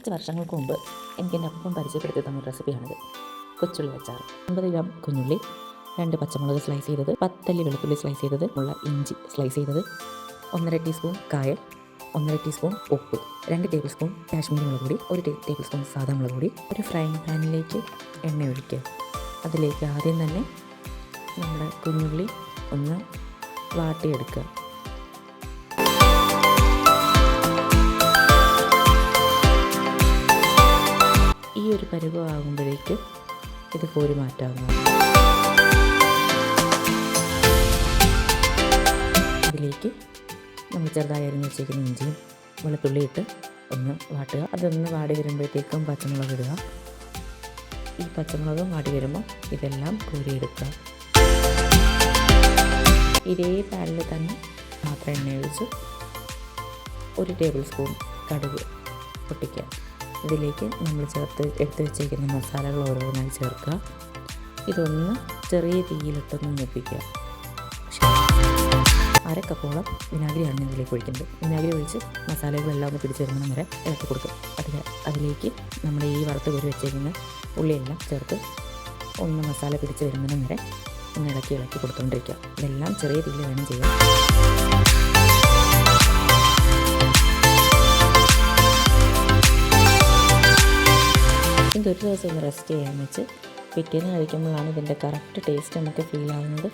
കുറച്ച് വർഷങ്ങൾക്ക് മുമ്പ് എനിക്ക് എൻ്റെ അപ്പം പരിചയപ്പെടുത്തി തന്ന റെസിപ്പിയാണിത്. കൊച്ചുള്ളി അച്ചാർ. 50 ഗ്രാം കുഞ്ഞുള്ളി, 2 പച്ചമുളക് സ്ലൈസ് ചെയ്തത്, 10 അല്ലി വെളുത്തുള്ളി സ്ലൈസ് ചെയ്തത്, ഇഞ്ചി സ്ലൈസ് ചെയ്തത്, 1.5 ടീസ്പൂൺ കായം, 1.5 ടീസ്പൂൺ ഉപ്പ്, 2 ടേബിൾ സ്പൂൺ കാശ്മീരി മുളക് പൊടി, 1 ടേബിൾ സ്പൂൺ സാധാ മുളക് പൊടി. ഒരു ഫ്രൈങ് പാനിലേക്ക് എണ്ണ ഒഴിക്കുക. അതിലേക്ക് ആദ്യം തന്നെ നമ്മുടെ കുഞ്ഞുള്ളി ഒന്ന് വാട്ടിയെടുക്കുക. ഈ ഒരു പരുവമാകുമ്പോഴേക്ക് ഇത് കോരി മാറ്റാവുന്നതാണ്. അതിലേക്ക് നമ്മൾ ചെറുതായി അരിഞ്ഞ് വെച്ചിരിക്കുന്ന ഇഞ്ചിയും വെളുത്തുള്ളി ഇട്ട് ഒന്ന് വാട്ടുക. അതൊന്ന് വാടി വരുമ്പോഴത്തേക്കും പച്ചമുളക് ഇടുക. ഈ പച്ചമുളകും വാടി വരുമ്പോൾ ഇതെല്ലാം കോരിയെടുക്കുക. ഇതേ പാനിൽ തന്നെ മാത്രം എണ്ണ ഒഴിച്ച് 1 ടേബിൾ സ്പൂൺ കടുക് പൊട്ടിക്കുക. ഇതിലേക്ക് നമ്മൾ എടുത്ത് വെച്ചിരിക്കുന്ന മസാലകൾ ഓരോന്നായി ചേർക്കുക. ഇതൊന്ന് ചെറിയ തീയിലിട്ടൊന്ന് മൂപ്പിക്കുക. 1/2 കപ്പോളം വിനാഗിരിയാണ് ഞാൻ ഇതിലേക്ക് ഒഴിക്കുന്നത്. വിനാഗിരി ഒഴിച്ച് മസാലകളെല്ലാം ഒന്ന് പിടിച്ച് വരുന്ന വരെ ഇളക്കി കൊടുക്കും. അതിലേക്ക് നമ്മുടെ ഈ വറുത്ത് കോരി വെച്ചിരിക്കുന്ന ഉള്ളിയെല്ലാം ചേർത്ത് ഒന്ന് മസാല പിടിച്ച് വരുന്നതിന് വരെ ഒന്ന് ഇളക്കി കൊടുത്തുകൊണ്ടിരിക്കുക. ഇതെല്ലാം ചെറിയ തീയിൽ വേണം ചെയ്യാൻ. ഇതൊരു ദിവസം ഒന്ന് റെസ്റ്റ് ചെയ്യാൻ വെച്ച് പിറ്റേന്ന് കഴിക്കുമ്പോഴാണ് ഇതിൻ്റെ കറക്റ്റ് ടേസ്റ്റ് നമുക്ക് ഫീൽ ആകുന്നത്.